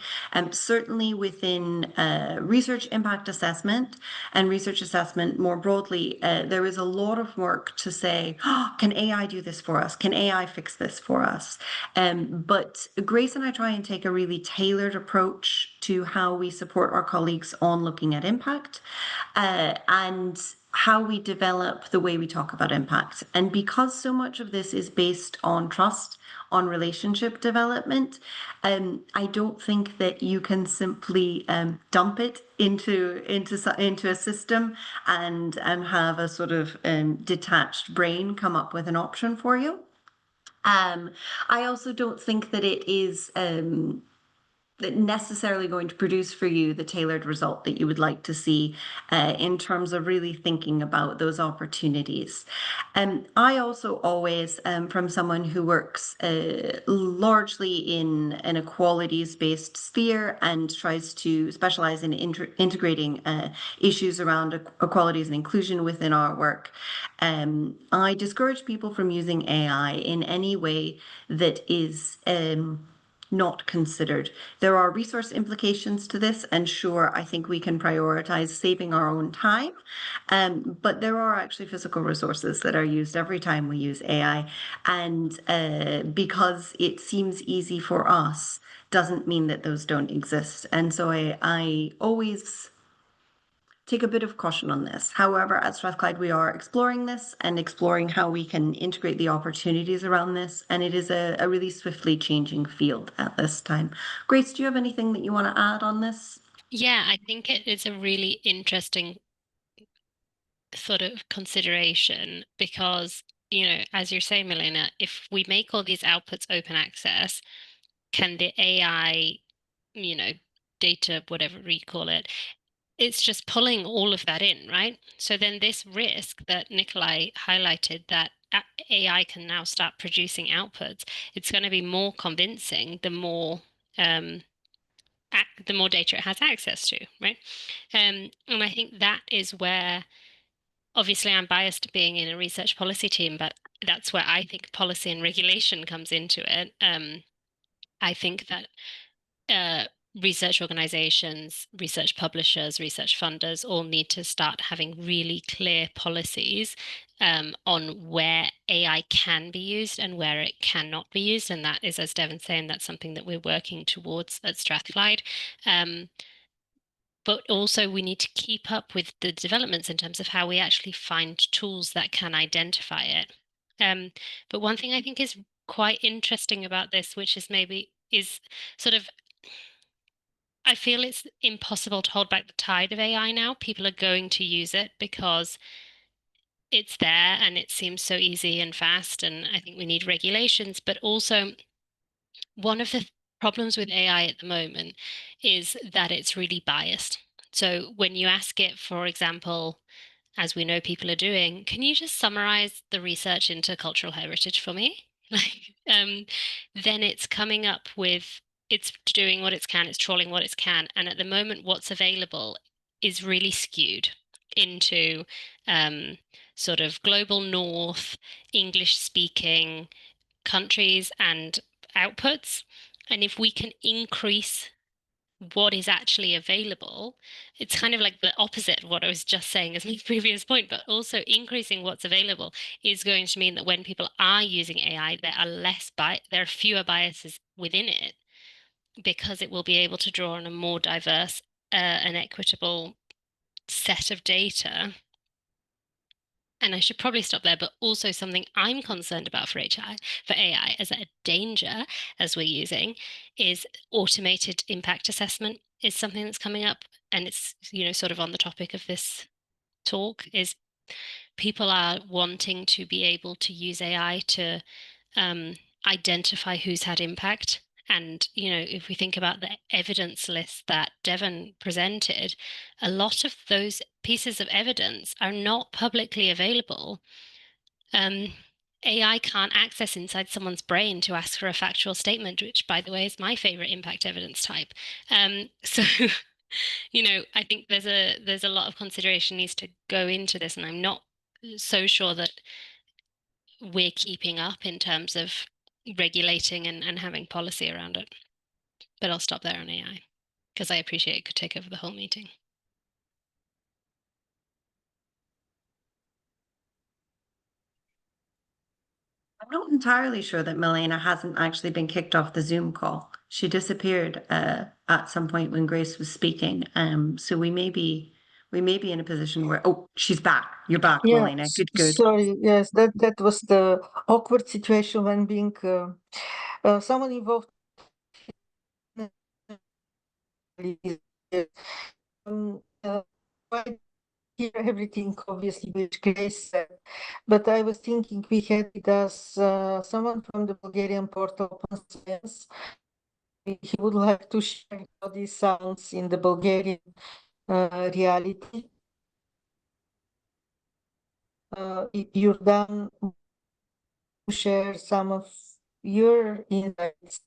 Speaker 3: Certainly within research impact assessment and research assessment more broadly, there is a lot of work to say, oh, can AI do this for us? Can AI fix this for us? But Grace and I try and take a really tailored approach to how we support our colleagues on looking at impact and how we develop the way we talk about impact. And because so much of this is based on trust, on relationship development, I don't think that you can simply dump it into a system and have a sort of detached brain come up with an option for you. I also don't think that it is necessarily going to produce for you the tailored result that you would like to see in terms of really thinking about those opportunities. I also always, from someone who works largely in an equalities-based sphere and tries to specialize in integrating issues around equalities and inclusion within our work, I discourage people from using AI in any way that is not considered. There are resource implications to this, and sure, I think we can prioritize saving our own time, but there are actually physical resources that are used every time we use AI, and because it seems easy for us doesn't mean that those don't exist. And so I always take a bit of caution on this. However, at Strathclyde, we are exploring this and exploring how we can integrate the opportunities around this. And it is a really swiftly changing field at this time. Grace, do you have anything that you want to add on this?
Speaker 5: Yeah, I think it is a really interesting sort of consideration because, as you're saying, Milena, if we make all these outputs open access, can the AI, data, whatever you call it, it's just pulling all of that in, right? So then this risk that Nikolai highlighted, that AI can now start producing outputs, it's going to be more convincing the more data it has access to, right? And I think that is where, obviously I'm biased to being in a research policy team, but that's where I think policy and regulation comes into it. I think that research organizations, research publishers, research funders all need to start having really clear policies on where AI can be used and where it cannot be used. And that is, as Devon's saying, that's something that we're working towards at Strathclyde. But also we need to keep up with the developments in terms of how we actually find tools that can identify it. But one thing I think is quite interesting about this, which is sort of, I feel it's impossible to hold back the tide of AI now. People are going to use it because it's there and it seems so easy and fast. And I think we need regulations, but also one of the problems with AI at the moment is that it's really biased. So when you ask it, for example, as we know people are doing, can you just summarize the research into cultural heritage for me? Then it's coming up with, it's doing what it can, it's trawling what it can. And at the moment, what's available is really skewed into sort of global north, English speaking countries and outputs. And if we can increase what is actually available, it's kind of like the opposite of what I was just saying as my previous point, but also increasing what's available is going to mean that when people are using AI, there are fewer biases within it because it will be able to draw on a more diverse an equitable set of data. And I should probably stop there, but also something I'm concerned about for AI as a danger as we're using is automated impact assessment is something that's coming up. And it's, sort of on the topic of this talk is people are wanting to be able to use AI to identify who's had impact. And, if we think about the evidence list that Devon presented, a lot of those pieces of evidence are not publicly available. AI can't access inside someone's brain to ask for a factual statement, which, by the way, is my favorite impact evidence type. So, I think there's a lot of consideration needs to go into this, and I'm not so sure that we're keeping up in terms of regulating and having policy around it. But I'll stop there on AI because I appreciate it could take over the whole meeting.
Speaker 3: I'm not entirely sure that Milena hasn't actually been kicked off the Zoom call. She disappeared at some point when Grace was speaking. So we may be in a position where, oh, she's back. You're back,
Speaker 1: Yeah,
Speaker 3: Milena. Good.
Speaker 1: sorry. Yes, that was the awkward situation when being someone involved. I hear everything obviously which Grace said, but I was thinking we had with us someone from the Bulgarian portal Open Science. He would like to share how this sounds in the Bulgarian reality. You're done to share some of your insights.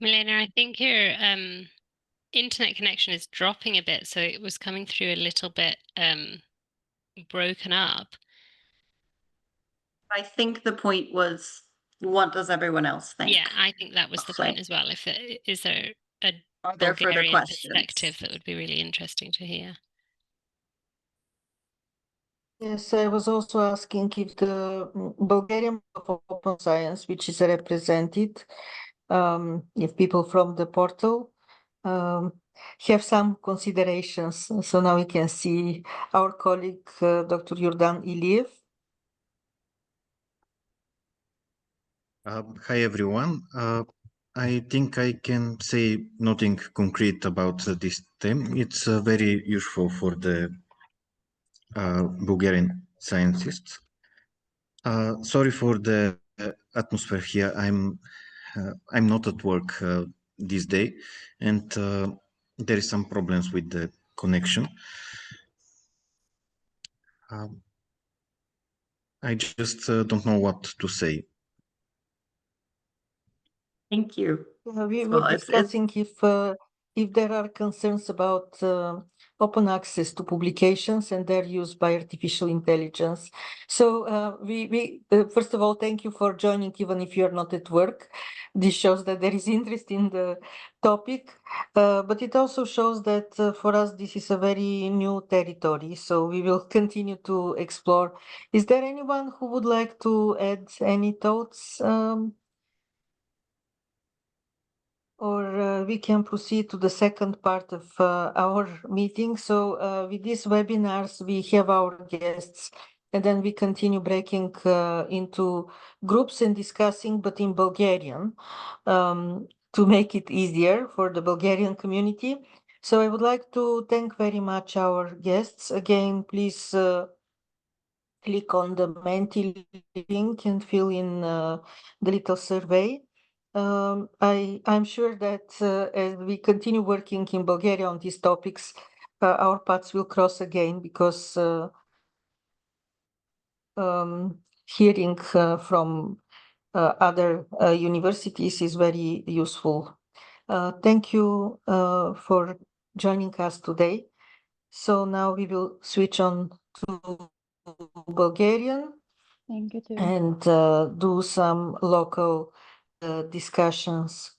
Speaker 5: Milena, I think your internet connection is dropping a bit, so it was coming through a little bit broken up.
Speaker 3: I think the point was, what does everyone else think?
Speaker 5: Yeah, I think that was the point as well. Is there a Bulgarian perspective that would be really interesting to hear?
Speaker 1: Yes, I was also asking if the Bulgarian of Open Science, which is represented, if people from the portal have some considerations. So now we can see our colleague, Dr. Jordan Iliev.
Speaker 6: Hi, everyone. I think I can say nothing concrete about this theme. It's very useful for the Bulgarian scientists. Sorry for the atmosphere here. I'm not at work this day, and there is some problems with the connection. I just don't know what to say.
Speaker 3: Thank you.
Speaker 1: We were discussing if there are concerns about open access to publications and their use by artificial intelligence. So we first of all, thank you for joining, even if you're not at work. This shows that there is interest in the topic, but it also shows that for us, this is a very new territory. So we will continue to explore. Is there anyone who would like to add any thoughts? Or we can proceed to the second part of our meeting. So with these webinars, we have our guests, and then we continue breaking into groups and discussing, but in Bulgarian, to make it easier for the Bulgarian community. So I would like to thank very much our guests. Again, please click on the Menti link and fill in the little survey. I'm sure that as we continue working in Bulgaria on these topics, our paths will cross again, because hearing from other universities is very useful. Thank you for joining us today. So now we will switch on to Bulgarian.
Speaker 7: Thank you too.
Speaker 1: And do some local discussions.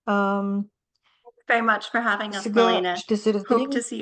Speaker 3: Very much for having us, Milena. Hope to see you.